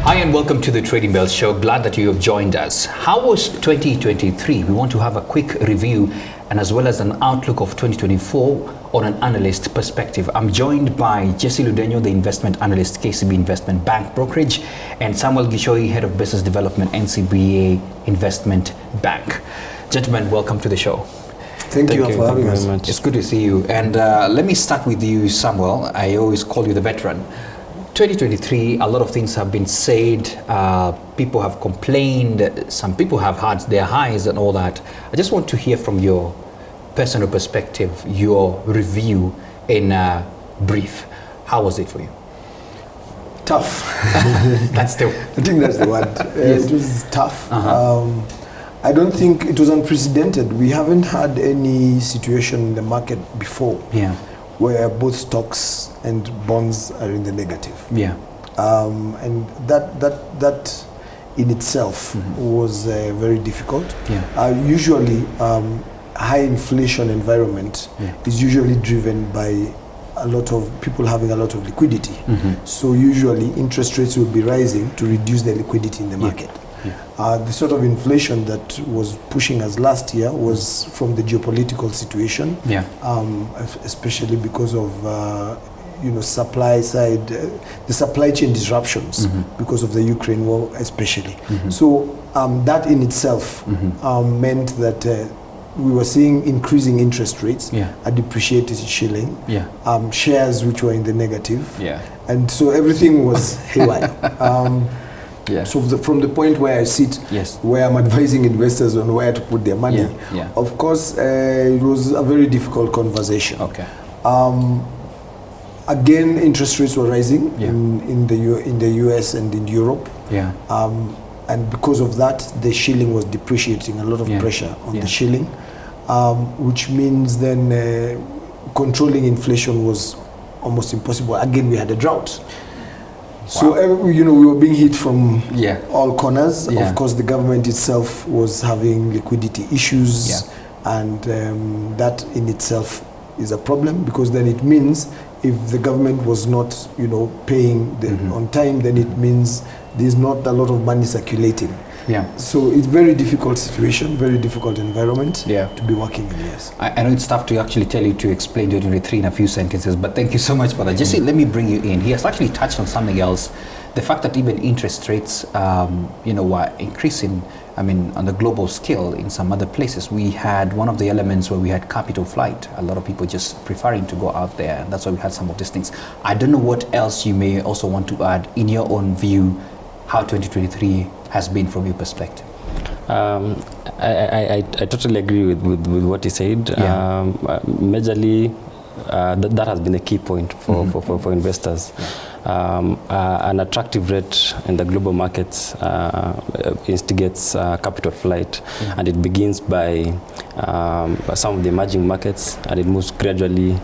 Hi and welcome to the Trading Bell Show. Glad that you have joined us. How was 2023? We want to have a quick review and as well as an outlook of 2024 on an analyst perspective. I'm joined by Ludenyo, the investment analyst, KCB Investment Bank Brokerage, and Samuel Gichohi, Head of Business Development, NCBA Investment Bank. Gentlemen, welcome to the show. Thank you for having us. It's good to see you. And let me start with you, Samuel. I always call you the veteran. 2023, a lot of things have been said. People have complained. Some people have had their highs and all that. I just want to hear from your personal perspective, your review in brief. How was it for you? Tough. I think that's the word. Yes. It was tough. I don't think it was unprecedented. We haven't had any situation in the market before. Yeah. Where both stocks and bonds are in the negative. Yeah. And that in itself was very difficult. Yeah. Usually, high inflation environment is usually driven by a lot of people having a lot of liquidity. So usually interest rates will be rising to reduce the liquidity in the market. The sort of inflation that was pushing us last year was from the geopolitical situation, especially because of supply side, the supply chain disruptions because of the Ukraine war, especially. So that in itself meant that we were seeing increasing interest rates, a depreciated shilling, shares which were in the negative, and so everything was haywire. So from the point where I sit, where I'm advising investors on where to put their money, of course, it was a very difficult conversation. Okay. Again, interest rates were rising in the US and in Europe. And because of that, the shilling was depreciating, a lot of pressure on the shilling, which means then controlling inflation was almost impossible. Again, we had a drought. So, we were being hit from all corners. Of course, the government itself was having liquidity issues, and that in itself is a problem, because then it means if the government was not, paying on time, then it means there's not a lot of money circulating. So it's very difficult situation, very difficult environment to be working in. Yes. I know it's tough to actually tell you to explain 2023 in a few sentences, but thank you so much for that. Jesse, let me bring you in. He has actually touched on something else. The fact that even interest rates, were increasing, on the global scale in some other places. We had one of the elements where we had capital flight. A lot of people just preferring to go out there. And that's why we had some of these things. I don't know what else you may also want to add in your own view, how 2023 has been from your perspective. I totally agree with what he said. Majorly, that has been a key point for investors. An attractive rate in the global markets instigates capital flight, and it begins by some of the emerging markets, and it moves gradually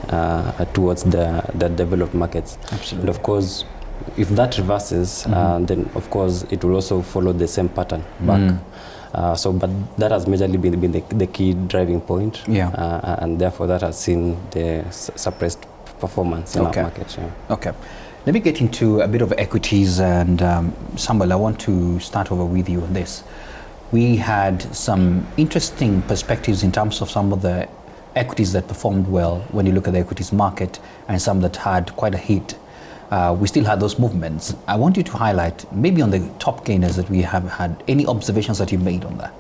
towards the developed markets. Absolutely. And of course, if that reverses, then of course it will also follow the same pattern back. But that has majorly been the key driving point, and therefore that has seen the suppressed performance in our market. Okay, let me get into a bit of equities, and Samuel, I want to start over with you on this. We had some interesting perspectives in terms of some of the equities that performed well when you look at the equities market, and some that had quite a hit. We still had those movements. I want you to highlight maybe on the top gainers that we have had. Any observations that you've made on that?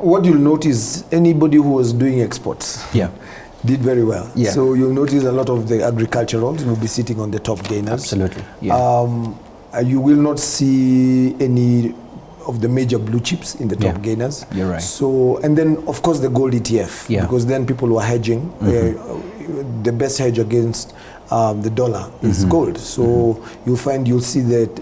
What you'll notice, anybody who was doing exports did very well. So you'll notice a lot of the agriculturals will be sitting on the top gainers. Absolutely. You will not see any of the major blue chips in the top gainers. You're right. So, and then of course the gold ETF, because then people were hedging. The best hedge against the dollar is gold. So you'll see that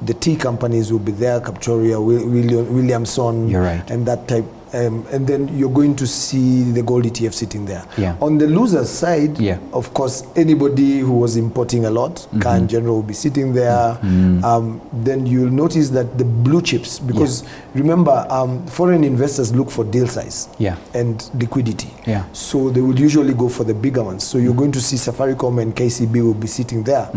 the tea companies will be there, Captoria, Williamson, and that type. And then you're going to see the gold ETF sitting there. On the loser side, of course, anybody who was importing a lot, car in general, will be sitting there. Then you'll notice that the blue chips, because remember, foreign investors look for deal size and liquidity. So they would usually go for the bigger ones. So you're going to see Safaricom and KCB will be sitting there.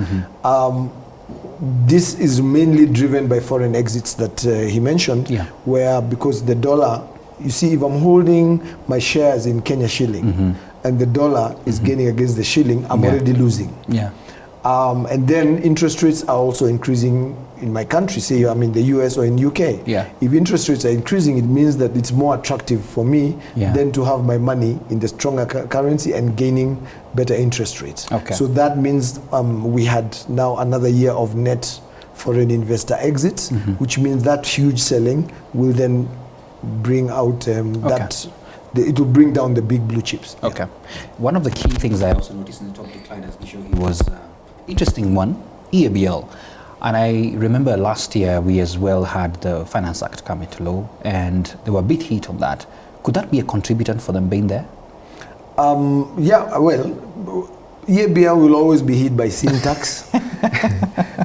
this is mainly driven by foreign exits that he mentioned, where because the dollar, you see, if I'm holding my shares in Kenya shilling and the dollar is gaining against the shilling, I'm already losing. And then interest rates are also increasing in my country, say I'm in the US or in UK. If interest rates are increasing, it means that it's more attractive for me than to have my money in the stronger currency and gaining better interest rates. So that means we had now another year of net foreign investor exits, which means that huge selling will then bring out it will bring down the big blue chips. One of the key things I also noticed in the top decliners Gichohi was interesting one, EABL. And I remember last year we as well had the Finance Act come into law, and they were a bit hit on that. Could that be a contributor for them being there? Yeah, well, EABL will always be hit by sin tax.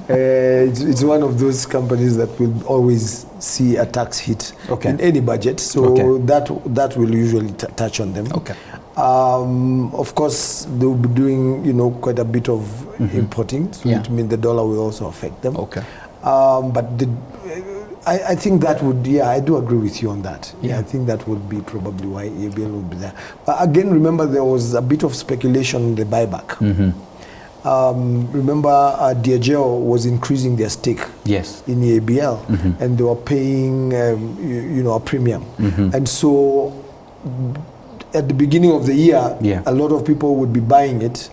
It's one of those companies that will always see a tax hit in any budget, so that will usually touch on them. Of course, they will be doing, quite a bit of importing, so it means the dollar will also affect them. But I think that would, I do agree with you on that. I think that would be probably why EABL would be there. But again, remember there was a bit of speculation on the buyback. Remember, Diageo was increasing their stake in EABL, and they were paying, a premium. And so at the beginning of the year, a lot of people would be buying it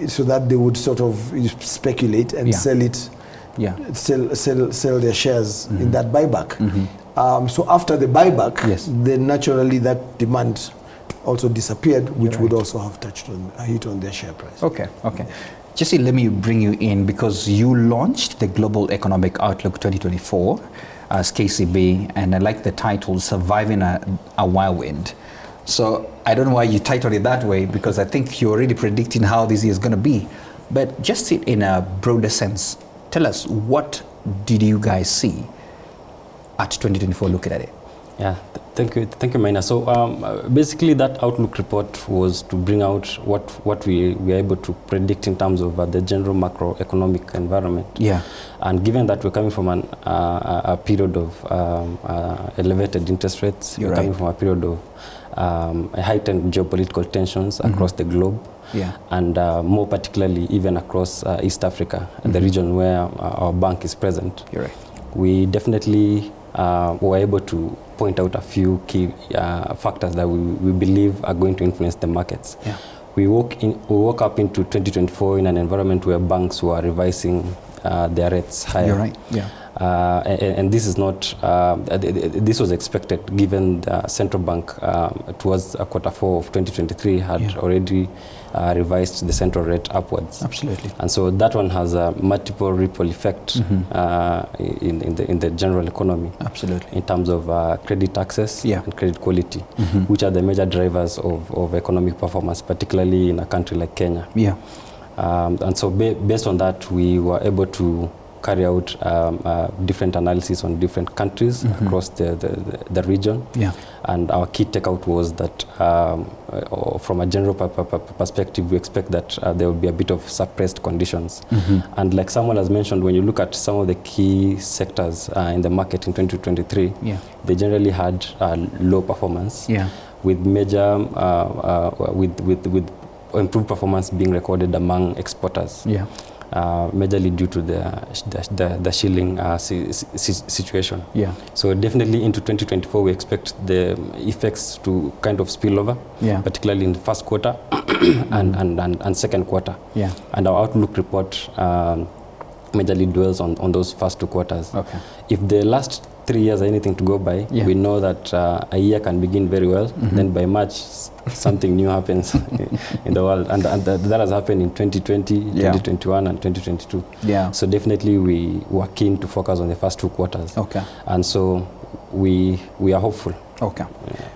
so that they would sort of speculate and sell it, sell their shares in that buyback. So after the buyback, then naturally that demand also disappeared, which would also have touched on a hit on their share price. Jesse, let me bring you in because you launched the Global Economic Outlook 2024 as KCB, and I like the title, Surviving a Whirlwind. So I don't know why you titled it that way, because I think you're already predicting how this year is going to be. But just in a broader sense, tell us, what did you guys see at 2024 looking at it? Thank you, Maina. So basically that outlook report was to bring out what we were able to predict in terms of the general macroeconomic environment. And given that we're coming from a period of elevated interest rates, we're coming from a period of heightened geopolitical tensions across the globe, and more particularly even across East Africa, the region where our bank is present. We definitely were able to point out a few key factors that we believe are going to influence the markets. We woke up into 2024 in an environment where banks were revising their rates higher. And this is not, this was expected given the central bank towards quarter 4 of 2023 had already revised the central rate upwards. And so that one has a multiple ripple effect in the general economy. In terms of credit access and credit quality, which are the major drivers of economic performance, particularly in a country like Kenya. And so based on that, we were able to carry out different analysis on different countries across the region. And our key takeout was that from a general perspective, we expect that there will be a bit of suppressed conditions. And like someone has mentioned, when you look at some of the key sectors in the market in 2023, they generally had low performance, with major, with improved performance being recorded among exporters. Majorly due to the shilling situation. So definitely into 2024 we expect the effects to kind of spill over, particularly in the first quarter and second quarter. And our outlook report majorly dwells on those first 2 quarters. If the last 3 years are anything to go by, we know that a year can begin very well, then by March something new happens in the world, and that has happened in 2020, 2021 and 2022. So definitely we were keen to focus on the first 2 quarters. And so we are hopeful.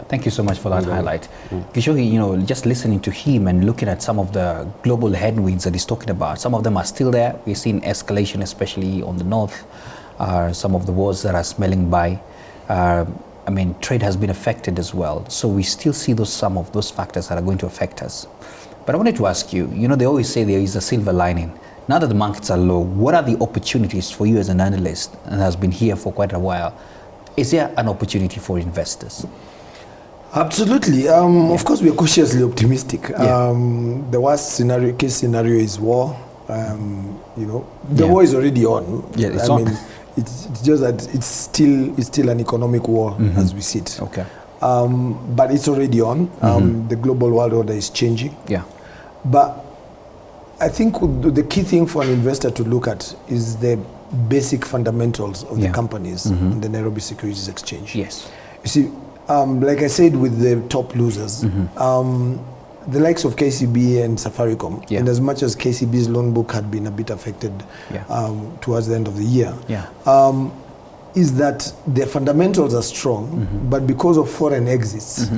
Thank you so much for that highlight. Gichohi, just listening to him and looking at some of the global headwinds that he's talking about, some of them are still there. We've seen escalation, especially on the north. Some of the wars that are smelling by. Trade has been affected as well. So we still see some of those factors that are going to affect us. But I wanted to ask you, they always say there is a silver lining Now that the markets are low, what are the opportunities for you as an analyst and has been here for quite a while? Is there an opportunity for investors? Absolutely. Of course, we are cautiously optimistic. The worst case scenario is war. The war is already on. Yeah, it's I on. mean, it's just that it's still an economic war as we see it. Okay. But it's already on. The global world order is changing. Yeah. But I think the key thing for an investor to look at is the basic fundamentals of the companies in the Nairobi Securities Exchange. Yes. You see, like I said, with the top losers, the likes of KCB and Safaricom, and as much as KCB's loan book had been a bit affected towards the end of the year, is that their fundamentals are strong, but because of foreign exits,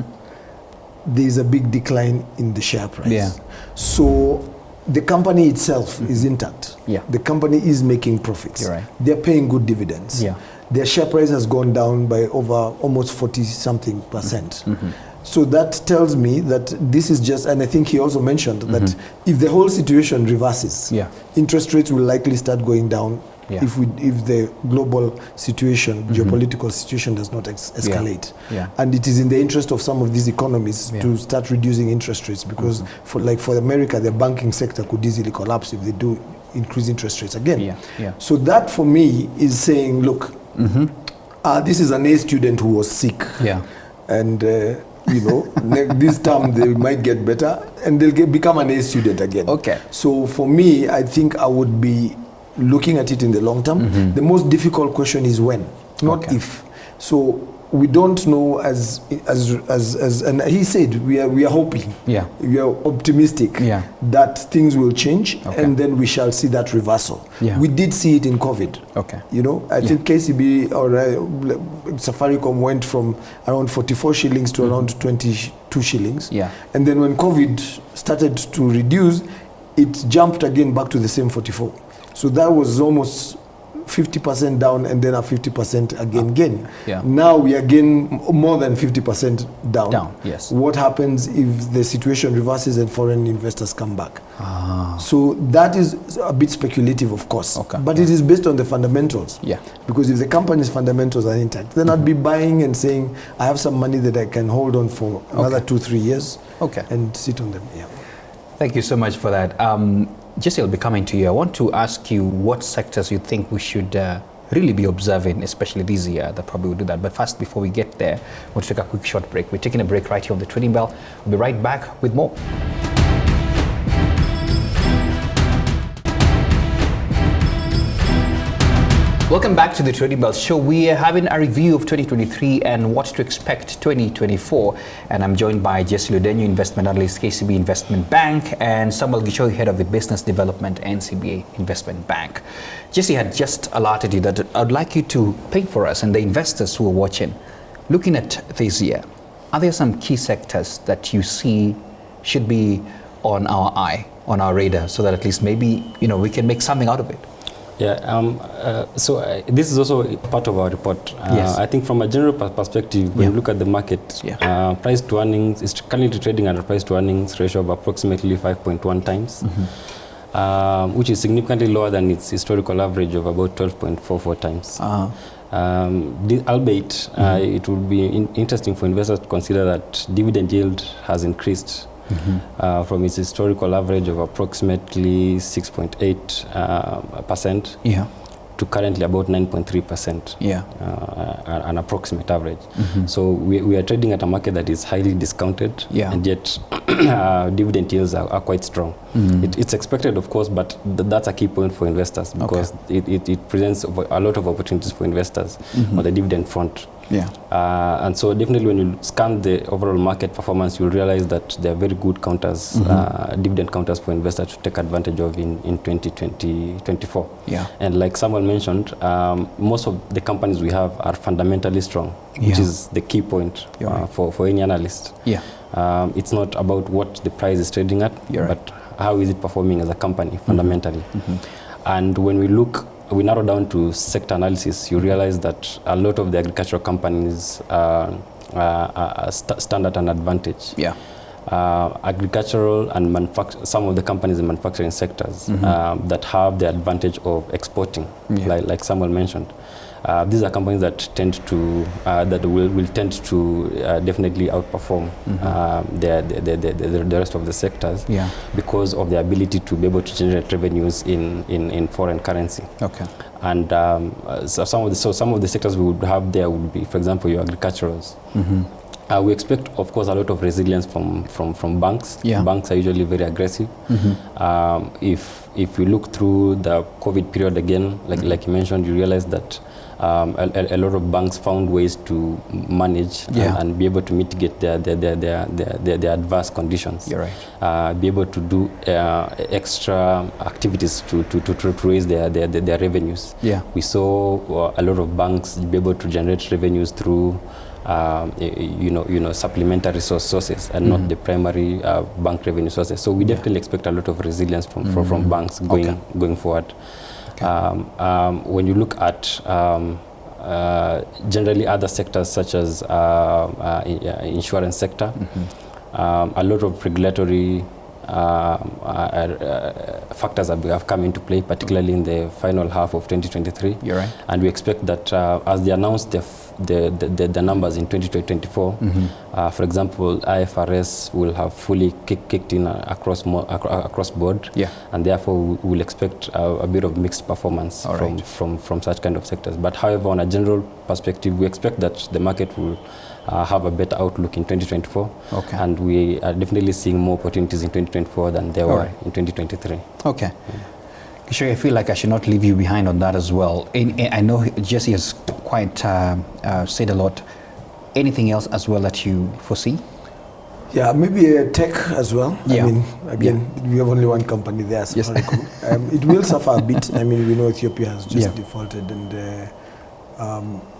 there is a big decline in the share price. Yeah. So the company itself is intact. Yeah. The company is making profits. You're right. They're paying good dividends. Yeah. Their share price has gone down by over almost 40-something%. So that tells me that this is just, and I think he also mentioned that if the whole situation reverses, interest rates will likely start going down if the global situation, geopolitical situation does not escalate. And it is in the interest of some of these economies to start reducing interest rates because for America, the banking sector could easily collapse if they do increase interest rates again. So that for me is saying, look, this is an A student who was sick. And this term they might get better and they'll become an A student again. Okay. So for me, I think I would be looking at it in the long term. The most difficult question is when, not if. So we don't know as and he said we are hoping. We are optimistic that things will change and then we shall see that reversal. We did see it in COVID. I think KCB or Safaricom went from around 44 shillings to around 22 shillings. And then when COVID started to reduce, it jumped again back to the same 44. So that was almost 50% down and then a 50% again gain. Now we are again more than 50% down. Yes. What happens if the situation reverses and foreign investors come back? So that is a bit speculative, of course, but it is based on the fundamentals. Because if the company's fundamentals are intact, then I'd be buying and saying, I have some money that I can hold on for another 2-3 years and sit on them. Thank you so much for that. Jesse, I'll be coming to you. I want to ask you what sectors you think we should really be observing, especially this year, that probably will do that. But first, before we get there, we'll take a quick short break. We're taking a break right here on the Trading Bell. We'll be right back with more. Welcome back to the Trading Bell Show. We are having a review of 2023 and what to expect 2024. And I'm joined by Jesse Ludenyo, investment analyst, KCB Investment Bank, and Samuel Gichohi, head of the business development, NCBA Investment Bank. Jesse had just alerted you that I'd like you to paint for us and the investors who are watching, looking at this year, are there some key sectors that you see should be on our eye, on our radar, so that at least maybe we can make something out of it? This is also part of our report. I think from a general perspective, when you look at the market, price to earnings is currently trading at a price to earnings ratio of approximately 5.1 times, which is significantly lower than its historical average of about 12.44 times. Albeit, it would be interesting for investors to consider that dividend yield has increased from its historical average of approximately 6.8% to currently about 9.3%, an approximate average. So we are trading at a market that is highly discounted, and yet dividend yields are quite strong. It's expected, of course, but that's a key point for investors because it presents a lot of opportunities for investors on the dividend front. And so definitely when you scan the overall market performance, you'll realize that there are very good counters, dividend counters for investors to take advantage of in 2024. And like someone mentioned, most of the companies we have are fundamentally strong, which is the key point for any analyst. It's not about what the price is trading at, but how is it performing as a company fundamentally. And when we narrow down to sector analysis, you realize that a lot of the agricultural companies stand at an advantage. agricultural and some of the companies in manufacturing sectors that have the advantage of exporting, like Samuel mentioned. These are companies that tend to that will tend to definitely outperform the rest of the sectors because of the ability to be able to generate revenues in foreign currency. Okay. And so some of the sectors we would have there would be, for example, your agriculturals. We expect, of course, a lot of resilience from banks. Banks are usually very aggressive. If you look through the COVID period again, like you mentioned, you realize that a lot of banks found ways to manage and be able to mitigate their adverse conditions. You're right. Be able to do extra activities to raise their revenues. We saw a lot of banks be able to generate revenues through supplementary sources and not the primary bank revenue sources. So we definitely expect a lot of resilience from banks going forward. When you look at generally other sectors such as insurance sector, a lot of regulatory factors have come into play, particularly in the final half of 2023. You're right. And we expect that as they announce the numbers in 2024, for example, IFRS will have fully kicked in across board, and therefore we will expect a bit of mixed performance from such kind of sectors. But however, on a general perspective, we expect that the market will have a better outlook in 2024, and we are definitely seeing more opportunities in 2024 than there were in 2023. Okay. Gichohi, I feel like I should not leave you behind on that as well. I know Jesse has quite said a lot. Anything else as well that you foresee? Yeah, maybe tech as well. I mean, again, we have only one company there, Safaricom. It will suffer a bit. I mean, we know Ethiopia has just defaulted, and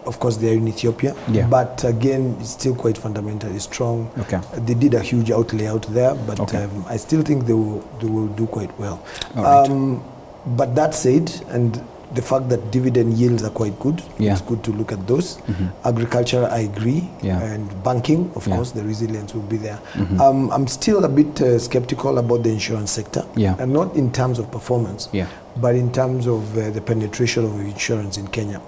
of course they are in Ethiopia. But again, it's still quite fundamentally strong. They did a huge outlay out there, but I still think they will do quite well. But that said, and the fact that dividend yields are quite good, it's good to look at those. Agriculture, I agree, and banking, of course, the resilience will be there. I'm still a bit skeptical about the insurance sector, and not in terms of performance, but in terms of the penetration of insurance in Kenya.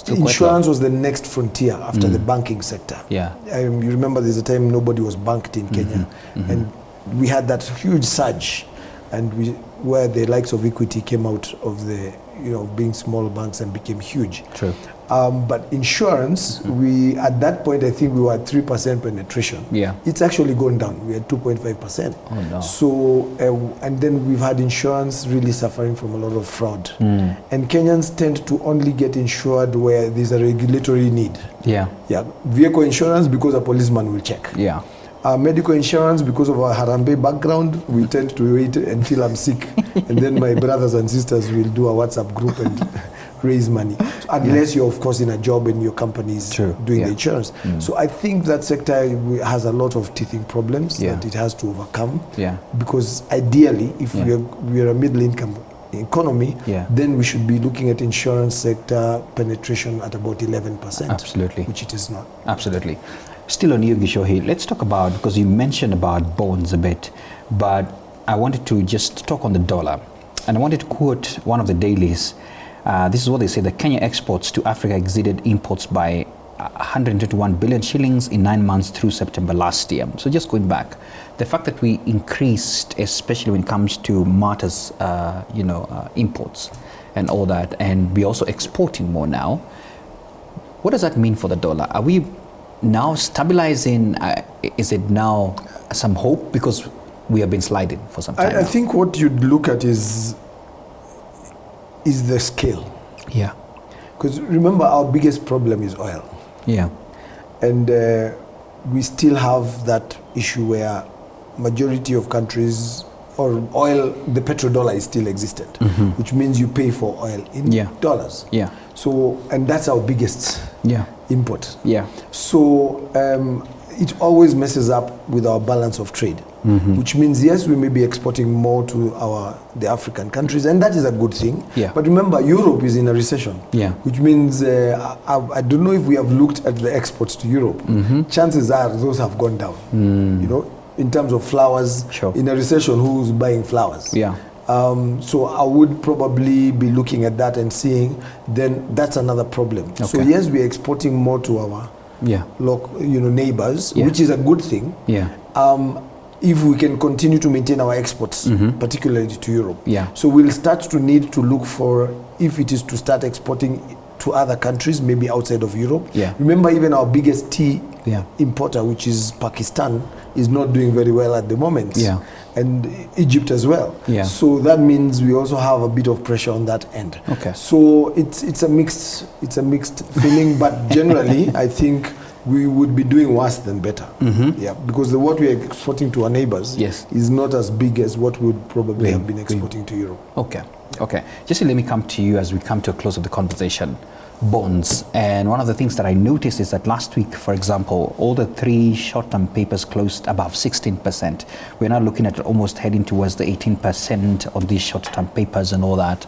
Insurance was the next frontier after the banking sector. You remember there's a time nobody was banked in Kenya, and we had that huge surge, and where the likes of Equity came out of the being small banks and became huge. True. But insurance, we at that point I think we were at 3% penetration. It's actually gone down. We had 2.5%. Oh no. So and then we've had insurance really suffering from a lot of fraud. And Kenyans tend to only get insured where there's a regulatory need. Vehicle insurance because a policeman will check. Medical insurance, because of our Harambee background, we tend to wait until I'm sick, and then my brothers and sisters will do a WhatsApp group and raise money. Unless you're, of course, in a job and your company is doing the insurance. So I think that sector has a lot of teething problems that it has to overcome. Because ideally, if we are a middle-income economy, then we should be looking at insurance sector penetration at about 11%. Absolutely. Which it is not. Absolutely. Still on you, Gichohi, let's talk about, because you mentioned about bonds a bit, but I wanted to just talk on the dollar. And I wanted to quote one of the dailies. This is what they say: the Kenya exports to Africa exceeded imports by 121 billion shillings in 9 months through September last year. So just going back, the fact that we increased, especially when it comes to matters, imports and all that, and we're also exporting more now. What does that mean for the dollar? Are we now stabilizing? Is it now some hope, because we have been sliding for some time? I think what you'd look at is the scale. Because remember, our biggest problem is oil. And we still have that issue where majority of countries, or oil, the petrodollar is still existent, which means you pay for oil in dollars. So, and that's our biggest import. So it always messes up with our balance of trade, which means, yes, we may be exporting more to the African countries, and that is a good thing. But remember, Europe is in a recession, which means I don't know if we have looked at the exports to Europe. Chances are those have gone down. in terms of flowers. Sure. In a recession, who's buying flowers? Yeah. So I would probably be looking at that and seeing, then that's another problem. Okay. So yes, we are exporting more to our neighbors, which is a good thing. Yeah. If we can continue to maintain our exports, particularly to Europe. Yeah. So we'll start to need to look for, if it is to start exporting to other countries, maybe outside of Europe. Yeah. Remember, even our biggest tea importer, which is Pakistan, is not doing very well at the moment. Yeah. And Egypt as well. Yeah. So that means we also have a bit of pressure on that end. Okay. So it's a mixed feeling, but generally I think we would be doing worse than better. Yeah, because what we are exporting to our neighbors is not as big as what we would probably have been exporting to Europe. Okay. Just let me come to you as we come to a close of the conversation. Bonds. And one of the things that I noticed is that last week, for example, all the 3 short-term papers closed above 16%. We're now looking at almost heading towards the 18% on these short-term papers and all that.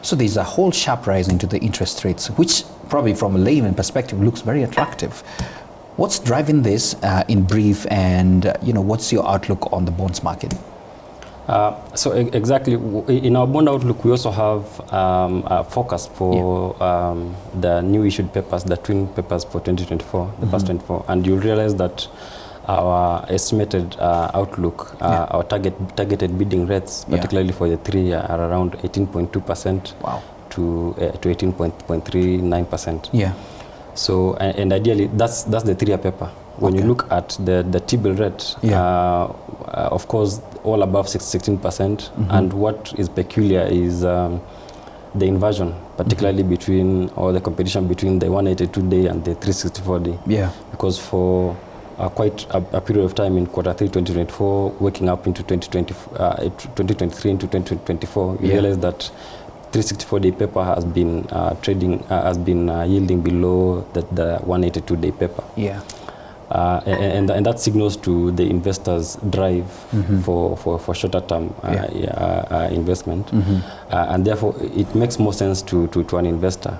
So there's a whole sharp rise into the interest rates, which probably from a layman perspective looks very attractive. What's driving this in brief, and what's your outlook on the bonds market? So exactly, in our bond outlook, we also have a forecast for the new issued papers, the twin papers for 2024, the first 24, and you'll realize that our estimated outlook, our targeted bidding rates, particularly for the 3 are around 18.2% to 18.39%. Yeah. So and ideally, that's the 3-year paper. When you look at the T-bill rate, of course, all above 16%. And what is peculiar is the inversion, particularly between, or the competition between the 182-day and the 364-day. Yeah. Because for quite a period of time in Q3 2024, waking up into 2023 into 2024, you realize that 364-day paper has been yielding below the 182-day paper. Yeah. And that signals to the investors' drive for shorter term investment, and therefore it makes more sense to an investor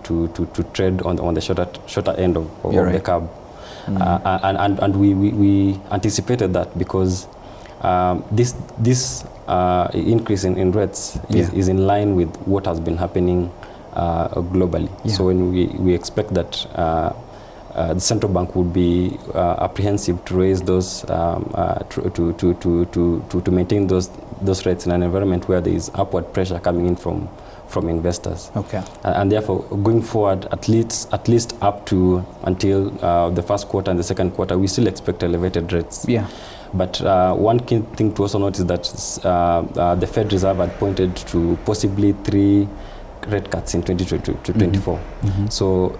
to trade on the shorter end of the curve. And we anticipated that because this increase in rates is in line with what has been happening globally. So when we expect that the central bank would be apprehensive to raise those to maintain those rates in an environment where there is upward pressure coming in from investors. Okay. And therefore, going forward, at least up to until the first quarter and the second quarter, we still expect elevated rates. Yeah. But one key thing to also note is that the Fed Reserve had pointed to possibly 3 rate cuts in 2024. So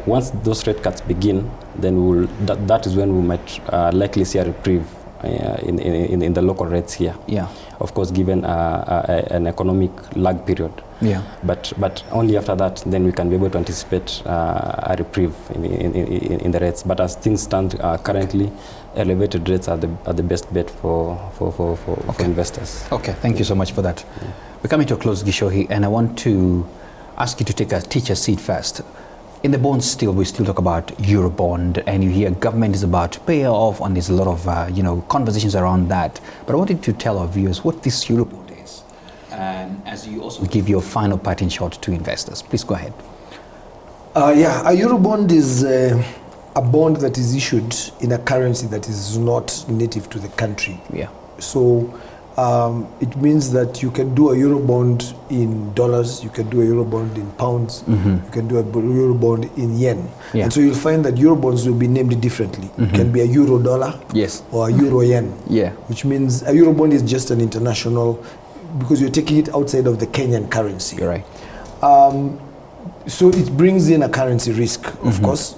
once those rate cuts begin, then that is when we might likely see a reprieve in the local rates here. Yeah. Of course, given an economic lag period. Yeah. But only after that, then we can be able to anticipate a reprieve in the rates. But as things stand currently, elevated rates are the best bet for investors. Okay, thank you so much for that. Yeah. We're coming to a close, Gichohi, and I want to ask you to take a teacher seat first. In the bonds we still talk about Eurobond, and you hear government is about to pay off, and there's a lot of conversations around that. But I wanted to tell our viewers what this Eurobond is, and as you also give your final parting shot to investors. Please go ahead. A Eurobond is a bond that is issued in a currency that is not native to the country. Yeah. So it means that you can do a Eurobond in dollars, you can do a Eurobond in pounds, you can do a Eurobond in yen. Yeah. And so you'll find that Eurobonds will be named differently. It can be a Euro dollar or a Euro yen, which means a Eurobond is just an international, because you're taking it outside of the Kenyan currency. You're right. So it brings in a currency risk, of course,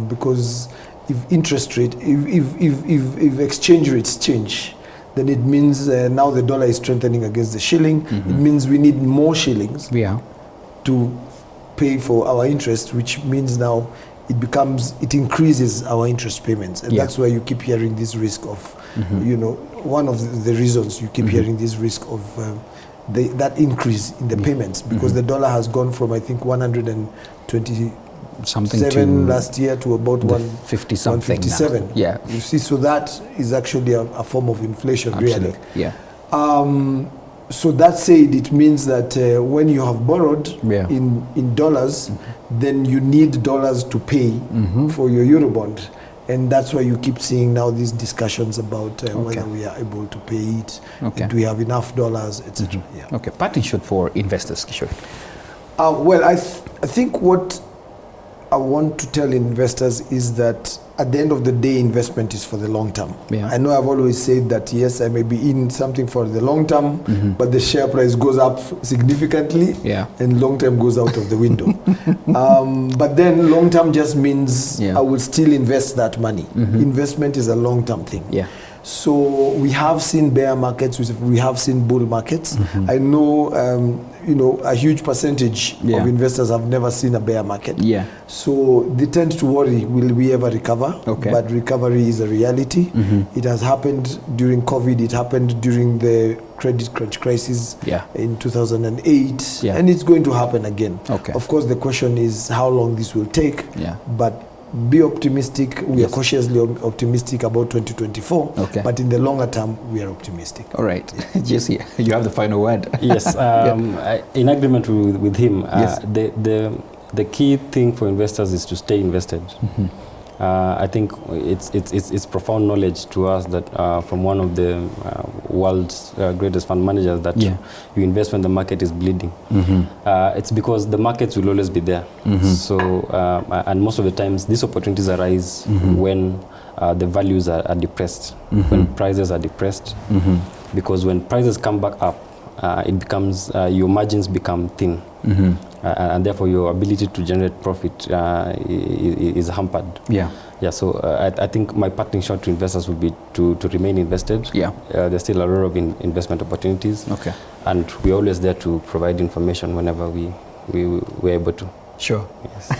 because if interest rate, if exchange rates change, then it means now the dollar is strengthening against the shilling. It means we need more shillings to pay for our interest, which means now it increases our interest payments. And that's why you keep hearing this risk of, one of the reasons you keep hearing this risk of that increase in the payments, because the dollar has gone from, I think, 123 something 7 to last year to about 50 something 157. now. Yeah. You see, so that is actually a form of inflation, Absolutely. really. Yeah. So that said, it means that when you have borrowed Yeah. in dollars, then you need dollars to pay for your Eurobond. And that's why you keep seeing now these discussions about whether we are able to pay it, do we have enough dollars, etc. Yeah. Okay, parting shot for investors, Gichohi. Well, I think what I want to tell investors is that at the end of the day, investment is for the long term. Yeah. I know I've always said that, yes, I may be in something for the long term, but the share price goes up significantly and long term goes out of the window. But then long term just means I will still invest that money. Investment is a long term thing. Yeah. So we have seen bear markets, we have seen bull markets. I know, a huge percentage of investors have never seen a bear market. Yeah. So they tend to worry, will we ever recover? Okay. But recovery is a reality. It has happened during COVID. It happened during the credit crunch crisis in 2008. And it's going to happen again. Okay. Of course, the question is how long this will take. But be optimistic. We are cautiously optimistic about 2024. Okay. But in the longer term, we are optimistic. All right. Jesse, you have the final word. Yes. In agreement with him, the key thing for investors is to stay invested. I think it's profound knowledge to us that from one of the world's greatest fund managers that you invest when the market is bleeding. It's because the markets will always be there. So and most of the times these opportunities arise when the values are depressed, when prices are depressed, because when prices come back up, it becomes your margins become thin. And therefore your ability to generate profit is hampered. So I think my parting shot to investors would be to remain invested. There's still a lot of investment opportunities. And we're always there to provide information whenever we're able to. Sure. Yes.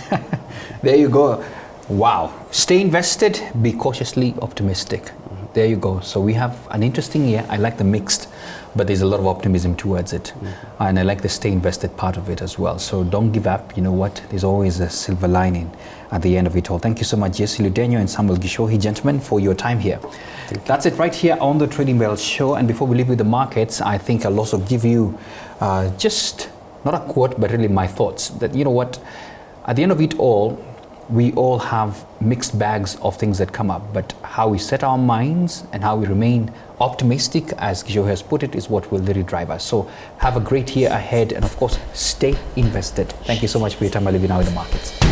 There you go. Wow. Stay invested, be cautiously optimistic. There you go. So we have an interesting year. I like the mixed, but there's a lot of optimism towards it. And I like the stay invested part of it as well. So don't give up. You know what? There's always a silver lining at the end of it all. Thank you so much, Jesse Ludenyo and Samuel Gichohi, gentlemen, for your time here. That's it right here on the Trading Bell Show. And before we leave with the markets, I think I'll also give you just not a quote, but really my thoughts that, you know what, at the end of it all, we all have mixed bags of things that come up, but how we set our minds and how we remain optimistic, as Gichohi has put it, is what will really drive us. So have a great year ahead, and of course, stay invested. Thank you so much for your time. I'll leave you now in the markets.